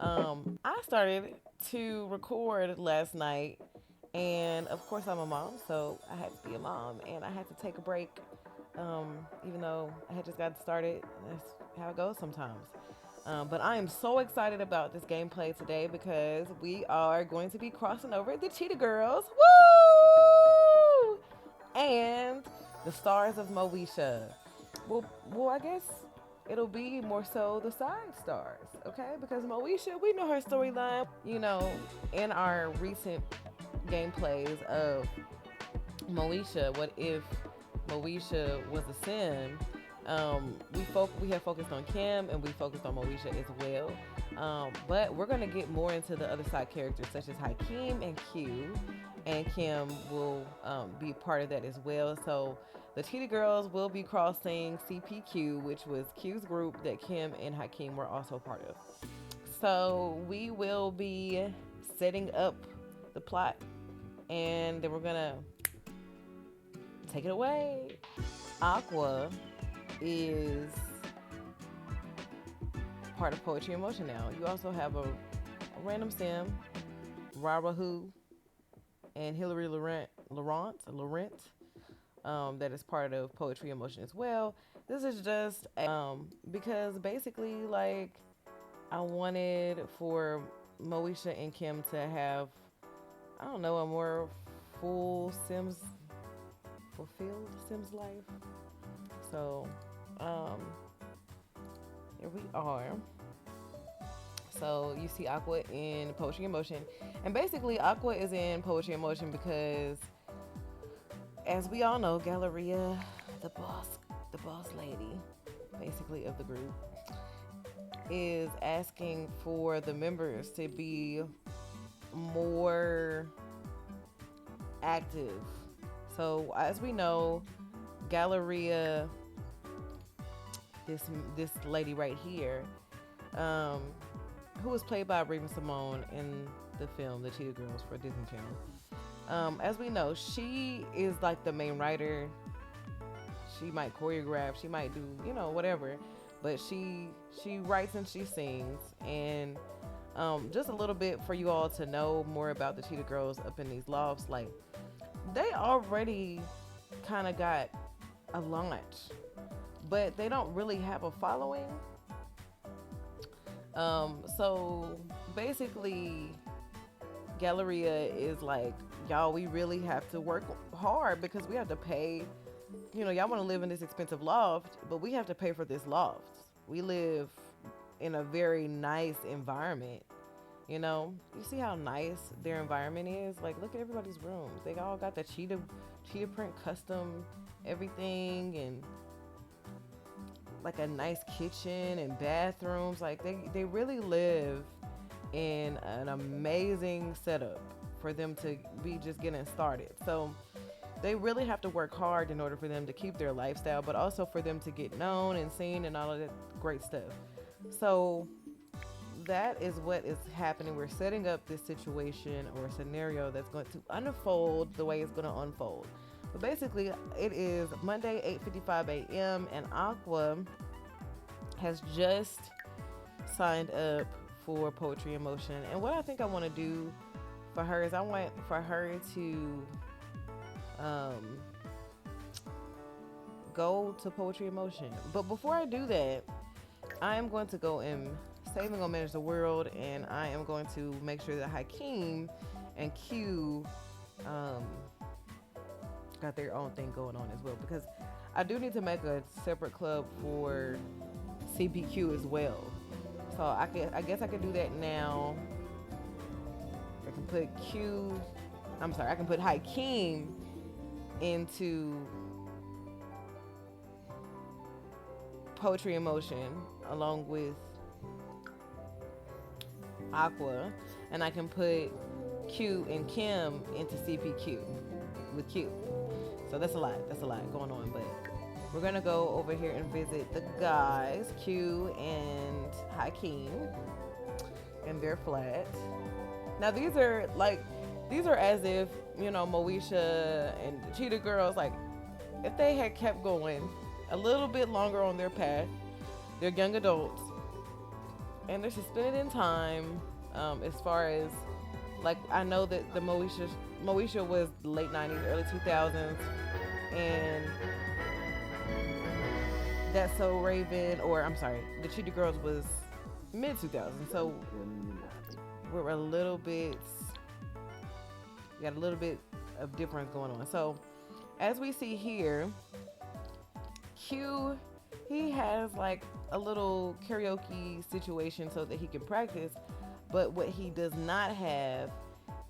I started to record last night, and of course, I'm a mom, so I had to be a mom, and I had to take a break. Even though I had just gotten started, that's how it goes sometimes. But I am so excited about this gameplay today because we are going to be crossing over the Cheetah Girls. Woo! And the stars of Moesha. Well, I guess it'll be more so the side stars, okay? Because Moesha, we know her storyline. In our recent gameplays of Moesha, what if Moesha was a sin? We have focused on Kim and we focused on Moesha as well. But we're gonna get more into the other side characters such as Hakeem and Q, and Kim will be part of that as well. So the Cheetah Girls will be crossing CPQ, which was Q's group that Kim and Hakeem were also part of. So we will be setting up the plot, and then we're gonna take it away. Aqua is part of Poetry in Motion now. You also have a random sim, Rara Who, and Hillary Laurent, that is part of Poetry in Motion as well. This is just because basically, like, I wanted for Moesha and Kim to have, I don't know, a more fulfilled Sims life. So, here we are. So you see Aqua in Poetry in Motion, and basically Aqua is in Poetry in Motion because, as we all know, Galleria, the boss lady, basically of the group, is asking for the members to be more active. So as we know, Galleria, this lady right here, who was played by Raven Simone in the film The Cheetah Girls for Disney Channel. As we know, she is like the main writer. She might choreograph, she might do, whatever, but she writes and she sings. And just a little bit for you all to know more about the Cheetah Girls up in these lofts. Like, they already kind of got a launch, but they don't really have a following. So basically, Galleria is like, y'all, we really have to work hard because we have to pay. Y'all want to live in this expensive loft, but we have to pay for this loft. We live in a very nice environment. You see how nice their environment is. Like, look at everybody's rooms. They all got the cheetah print custom everything, and like a nice kitchen and bathrooms. Like, they really live in an amazing setup for them to be just getting started. So they really have to work hard in order for them to keep their lifestyle, but also for them to get known and seen and all of that great stuff. So that is what is happening. We're setting up this situation or scenario that's going to unfold the way it's going to unfold. But basically, it is Monday, 8:55 a.m., and Aqua has just signed up for Poetry in Motion. And what I think I want to do for her is I want for her to go to Poetry in Motion. But before I do that, I am going to go and Saving Gonna Manage the World, and I am going to make sure that Hakeem and Q got their own thing going on as well, because I do need to make a separate club for CPQ as well. So I guess I can do that now. I can put I can put Hakeem into Poetry in Motion along with Aqua, and I can put Q and Kim into CPQ with Q. So that's a lot going on, but we're gonna go over here and visit the guys, Q and Hakeem, in their flat. Now these are as if, Moesha and the Cheetah Girls, like, if they had kept going a little bit longer on their path, they're young adults, and they're suspended in time. As far as like, I know that the Moesha was late '90s, early 2000s, and That's So Raven, or I'm sorry, the Cheetah Girls was mid 2000s. So we're a little bit, we got a little bit of difference going on. So as we see here, Q, he has like a little karaoke situation so that he can practice, but what he does not have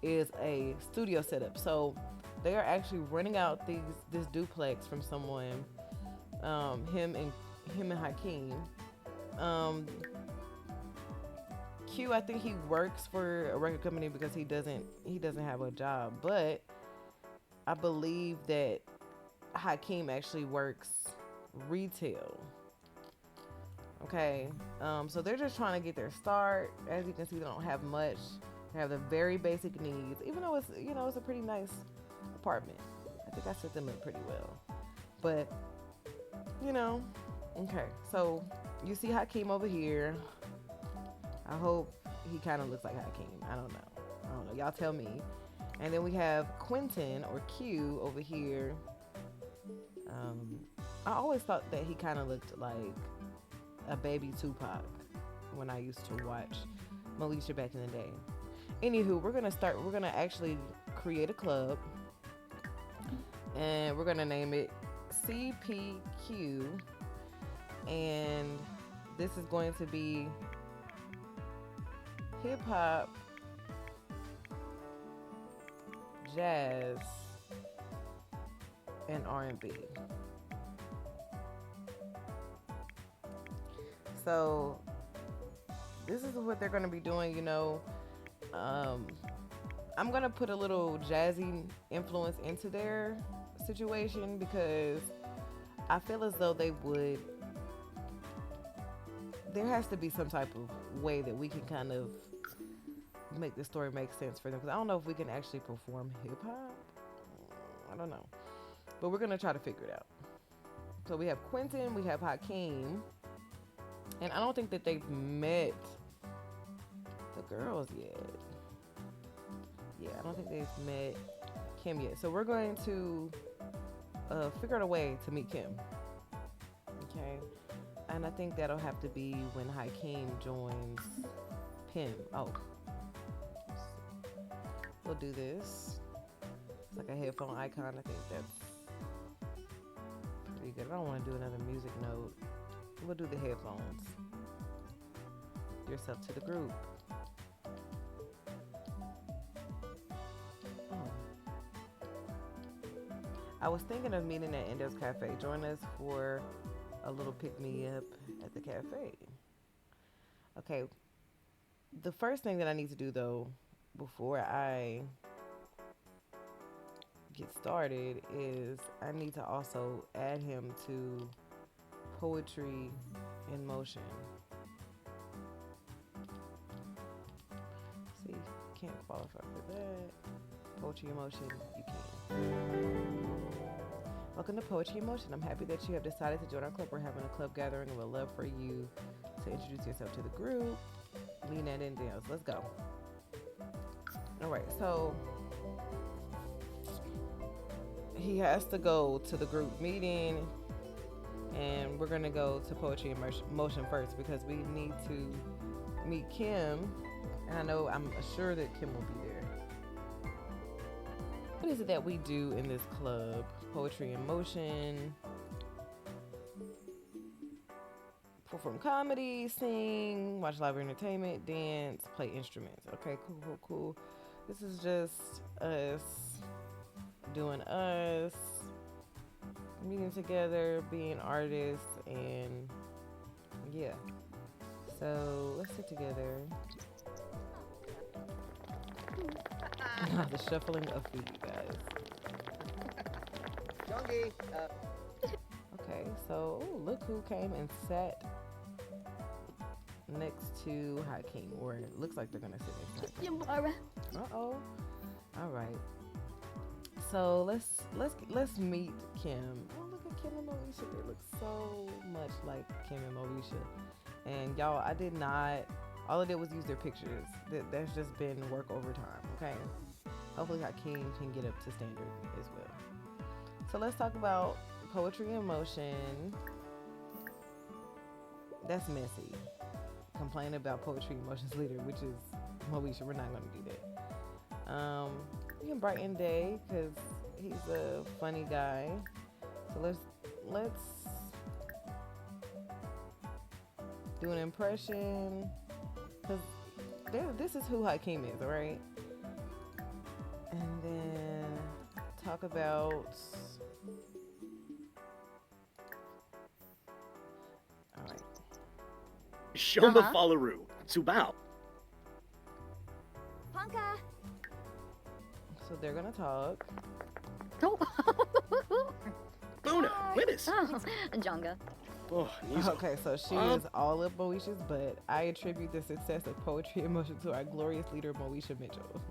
is a studio setup. So they are actually renting out this duplex from someone, him and Hakeem. Um, Q, I think he works for a record company because he doesn't have a job, but I believe that Hakeem actually works retail. Okay, so they're just trying to get their start. As you can see, they don't have much. They have the very basic needs, even though it's a pretty nice apartment. I think I set them up pretty well, but okay. So you see Hakeem over here. I hope he kind of looks like Hakeem. I don't know. Y'all tell me. And then we have Quentin, or Q, over here. I always thought that he kind of looked like a baby Tupac when I used to watch Moesha back in the day. Anywho, we're gonna actually create a club, and we're gonna name it CPQ, and this is going to be hip hop, jazz, and R&B. So this is what they're going to be doing. I'm going to put a little jazzy influence into their situation because I feel as though there has to be some type of way that we can kind of make the story make sense for them, because I don't know if we can actually perform hip hop. I don't know, but we're gonna try to figure it out. So we have Quentin, we have Hakeem, and I don't think that they've met the girls yet. Yeah, I don't think they've met Kim yet. So we're going to figure out a way to meet Kim. Okay, and I think that'll have to be when Hakeem joins Pim. Oh. We'll do this. It's like a headphone icon. I think that's pretty good. I don't want to do another music note. We'll do the headphones. Yourself to the group. I was thinking of meeting at Indo's Cafe. Join us for a little pick-me-up at the cafe. Okay. The first thing that I need to do, though, before I get started, is I need to also add him to Poetry in Motion. See, can't qualify for that. Poetry in Motion, you can. Welcome to Poetry in Motion. I'm happy that you have decided to join our club. We're having a club gathering and we'd love for you to introduce yourself to the group. Lean that in, Dales. Let's go. All right, so he has to go to the group meeting, and we're going to go to Poetry in Motion first because we need to meet Kim, and I'm sure that Kim will be there. What is it that we do in this club? Poetry in Motion. Perform comedy, sing, watch live entertainment, dance, play instruments. Okay, cool. This is just us doing us, meeting together, being artists, and yeah. So let's sit together. The shuffling of feet, guys. Okay, so look who came and sat next to Hakeem, or it looks like they're gonna sit next to Hakeem. Uh-oh. All right. So let's meet Kim. Oh, look at Kim and Moesha. They look so much like Kim and Moesha. And y'all, I did not All I did was use their pictures. That's just been work over time, okay? Hopefully Hakeem can get up to standard as well. So let's talk about poetry in motion. That's messy. Complaining about poetry in motion's leader, which is Moesha. We're not going to do that. You can brighten day because he's a funny guy. So let's do an impression, because this is who Hakeem is, all right? And then talk about, all right. Shoma Fallaru, Subao. Panka. So they're gonna talk. Oh. Buna, Witness. Jonga. Oh, Okay, so she is all of Moesha's, but I attribute the success of poetry and motion to our glorious leader, Moesha Mitchell.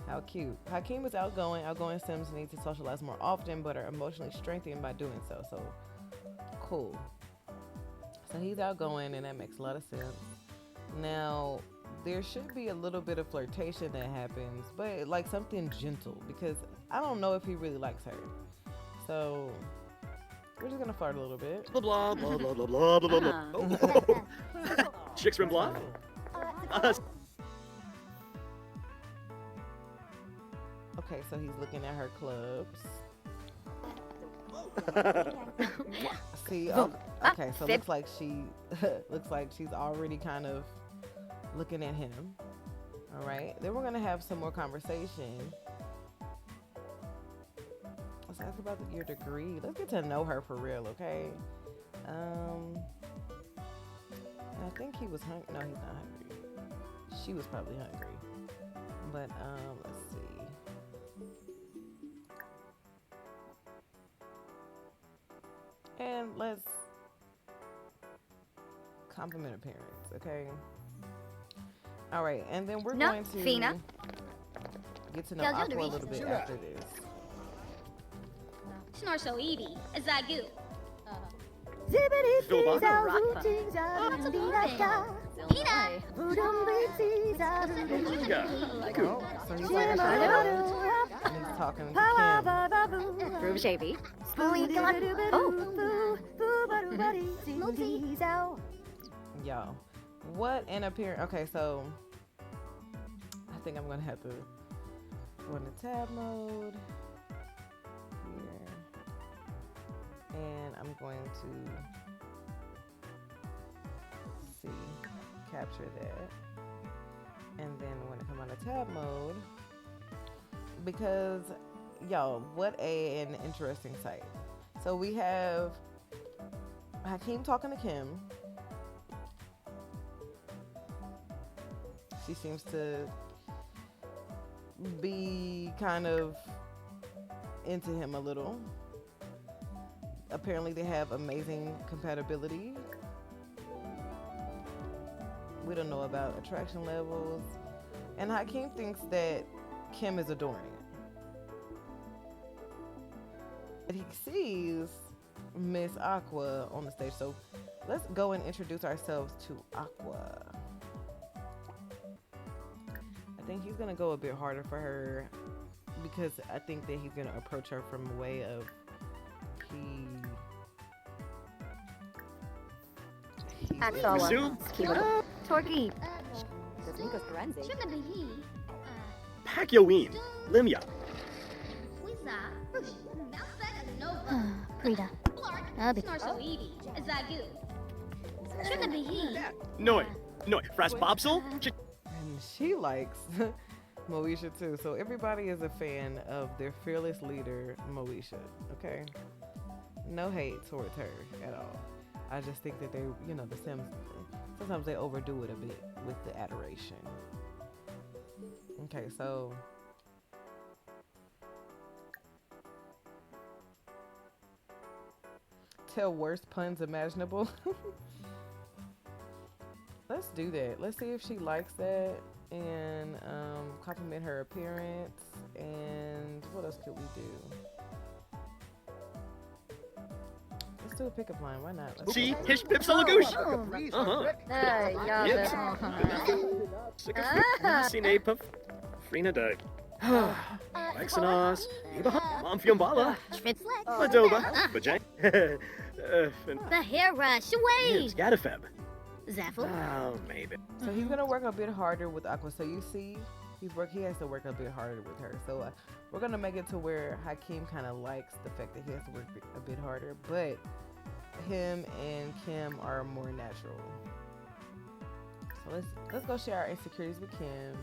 How cute. Hakeem is outgoing. Outgoing Sims need to socialize more often, but are emotionally strengthened by doing so. So, cool. So he's outgoing, and that makes a lot of sense. Now, there should be a little bit of flirtation that happens, but like something gentle, because I don't know if he really likes her. So, we're just gonna flirt a little bit. Blah blah blah blah blah blah blah blah. Oh. Chicks from blah. Okay, so he's looking at her clubs. See, okay, so looks like she's already kind of looking at him. All right, then we're gonna have some more conversation. Let's ask about your degree. Let's get to know her for real, okay? I think he was hungry. No, he's not hungry. She was probably hungry. But let's see. And let's compliment appearance, okay? All right, and then we're going to get to know Aqua a little bit after this. Snorsho Edie, Zagu. So he's like, and he's talking to Kim. Groove Shavy. Yo, what an appearance. Okay, so I think I'm gonna have to go into tab mode here, and I'm going to capture that, and then when I come out of tab mode, because yo, what an interesting sight. So we have Hakeem talking to Kim. She seems to be kind of into him a little. Apparently they have amazing compatibility. We don't know about attraction levels. And Hakeem thinks that Kim is adoring it. But he sees Miss Aqua on the stage. So let's go and introduce ourselves to Aqua. I think he's gonna go a bit harder for her because I think that he's gonna approach her from a way of Torky. Pacquiaoin, Limya. Prita. Snorsho Edie, Zagu. Noi, Fras Bobsel. And she likes Moesha too. So everybody is a fan of their fearless leader, Moesha. Okay? No hate towards her at all. I just think that they, the Sims, sometimes they overdo it a bit with the adoration. Okay, so tell worst puns imaginable. Let's do that. Let's see if she likes that, and compliment her appearance. And what else could we do? Let's do a pickup line. Why not? Let's See, go. hish pip salagoosh. Oh. Yeah, Yep. that's... Sine puff. Frina dag. Lexanos. Ibaha. Momfiumbala. Madoba. Bajang. The hairbrush, away! Scatafeb. Zaffle. Oh, maybe. So he's gonna work a bit harder with Aqua. So you see, he has to work a bit harder with her. So we're gonna make it to where Hakeem kind of likes the fact that he has to work a bit harder, but him and Kim are more natural. So let's go share our insecurities with Kim.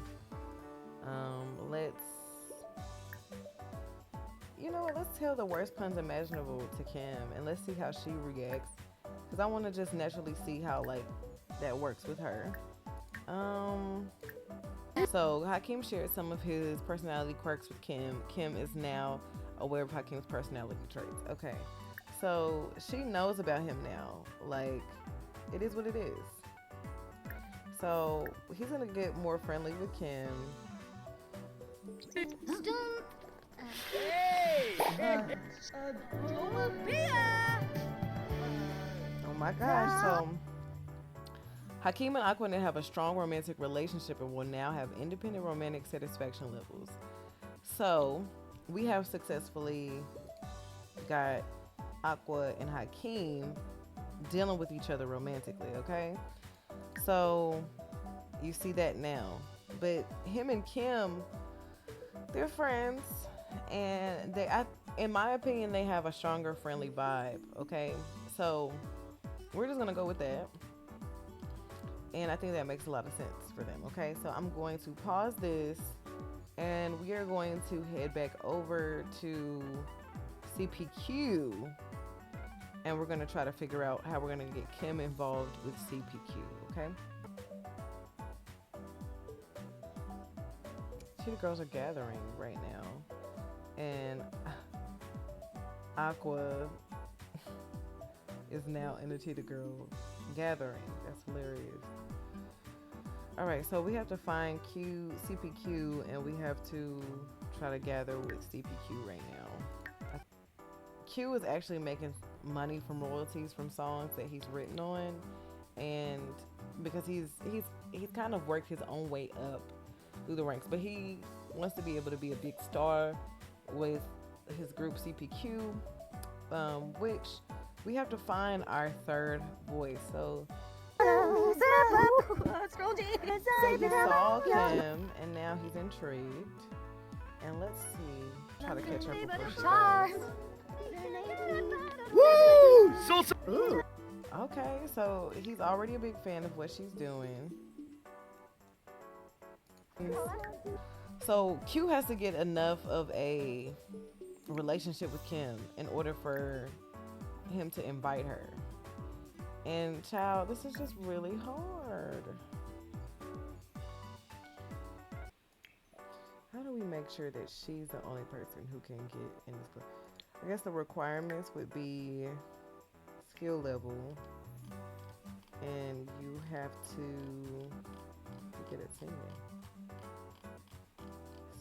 Let's tell the worst puns imaginable to Kim, and let's see how she reacts. Cause I want to just naturally see how like that works with her. So Hakeem shared some of his personality quirks with Kim. Kim is now aware of Hakeem's personality traits. Okay, so she knows about him now. Like, it is what it is. So he's gonna get more friendly with Kim. Oh my gosh, so Hakeem and Aqua have a strong romantic relationship and will now have independent romantic satisfaction levels. So we have successfully got Aqua and Hakeem dealing with each other romantically, okay? So you see that now. But him and Kim, they're friends, and in my opinion, they have a stronger friendly vibe, okay? So we're just gonna go with that. And I think that makes a lot of sense for them, okay? So I'm going to pause this, and we are going to head back over to CPQ, and we're gonna try to figure out how we're gonna get Kim involved with CPQ, okay? Cheetah Girls are gathering right now, and Aqua is now in the Cheetah Girl gathering. That's hilarious. All right, so we have to find CPQ, and we have to try to gather with CPQ right now. Q is actually making money from royalties from songs that he's written on, and because he's kind of worked his own way up through the ranks, but he wants to be able to be a big star with his group CPQ, which we have to find our third voice. So he saw Kim, and now he's intrigued. And let's see, try to catch her before she goes. Woo! Okay, so he's already a big fan of what she's doing. So Q has to get enough of a relationship with Kim in order for him to invite her. And child, this is just really hard. How do we make sure that she's the only person who can get in this club? I guess the requirements would be skill level, and you have to get it singing.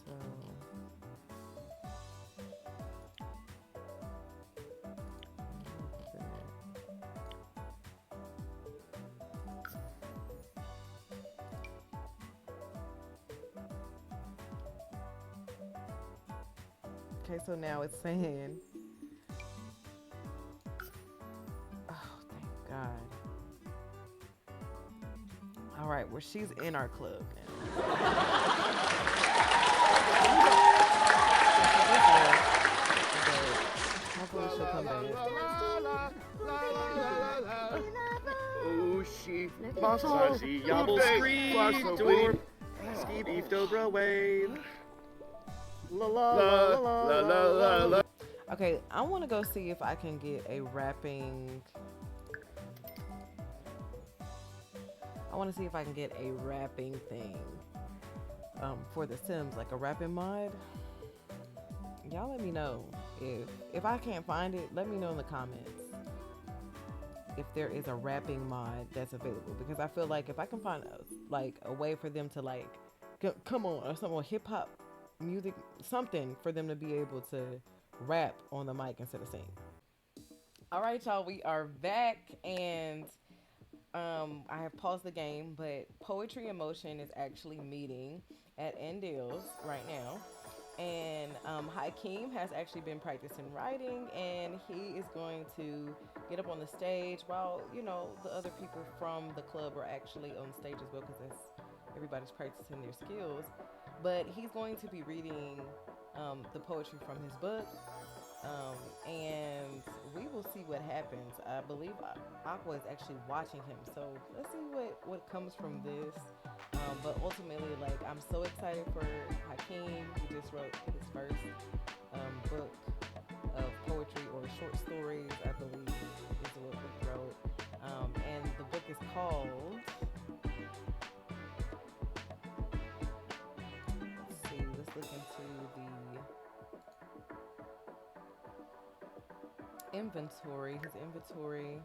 So okay, so now it's saying, oh, thank God. All right, well, she's in our club now. Hopefully she'll come back. Oh, she Masaji Yabble Screed Door Ski Beef Dobra Wave. La la la la la la la. Okay, I want to go see if I can get a rapping. I want to see if I can get a rapping thing for The Sims, like a rapping mod. Y'all let me know if I can't find it. Let me know in the comments if there is a rapping mod that's available, because I feel like if I can find a way for them to like come on, or some hip hop music, something for them to be able to rap on the mic instead of sing. All right, y'all, we are back, and I have paused the game, but Poetry in Motion is actually meeting at Endills right now. And Hakeem has actually been practicing writing, and he is going to get up on the stage while, the other people from the club are actually on stage as well because everybody's practicing their skills. But he's going to be reading the poetry from his book, and we will see what happens. I believe Aqua is actually watching him, so let's see what comes from this. But ultimately, like, I'm so excited for Hakeem. He just wrote his first book of poetry or short stories, I believe, is what he wrote. And the book is called. Let's see. Let's look into the inventory. His inventory.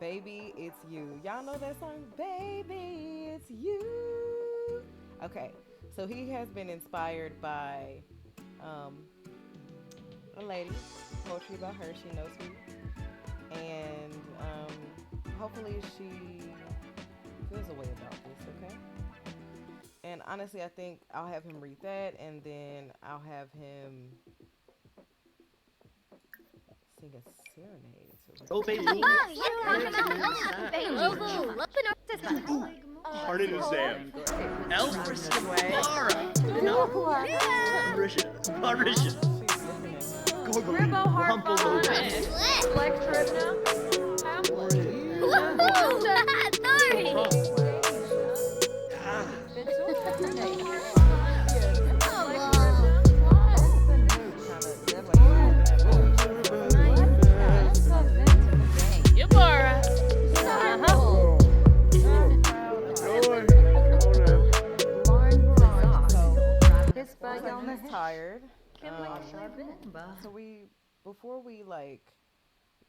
Baby, it's you. Y'all know that song? Baby, it's you. Okay, so he has been inspired by a lady, poetry about her. She knows who, and hopefully she feels a way about this. Okay, and honestly, I think I'll have him read that, and then I'll have him sing a serenade to her. Oh, baby. Pardon us, Sam. Elfris Mara. No. Marisha. Marisha. Ribbo Rumple Harpo. Lopez. Flex Ribna. Yamara. He's tired. So before we like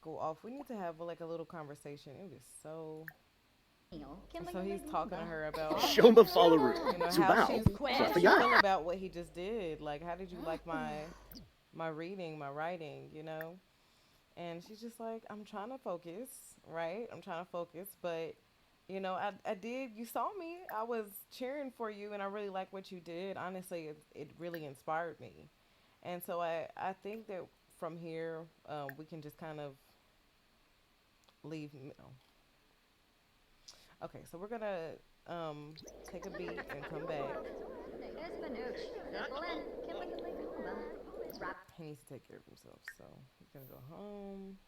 go off, we need to have like a little conversation. It was so. So he's talking to her about Shoma Fallaru. how she's Zubao. feel about what he just did. Like, how did you like my reading, my writing? And she's just like, I'm trying to focus, right? I'm trying to focus, but I did. You saw me. I was cheering for you, and I really like what you did. Honestly, it really inspired me, and so I think that from here we can just kind of leave. Okay, so we're gonna take a beat and come back. He needs to take care of himself, so he's gonna go home.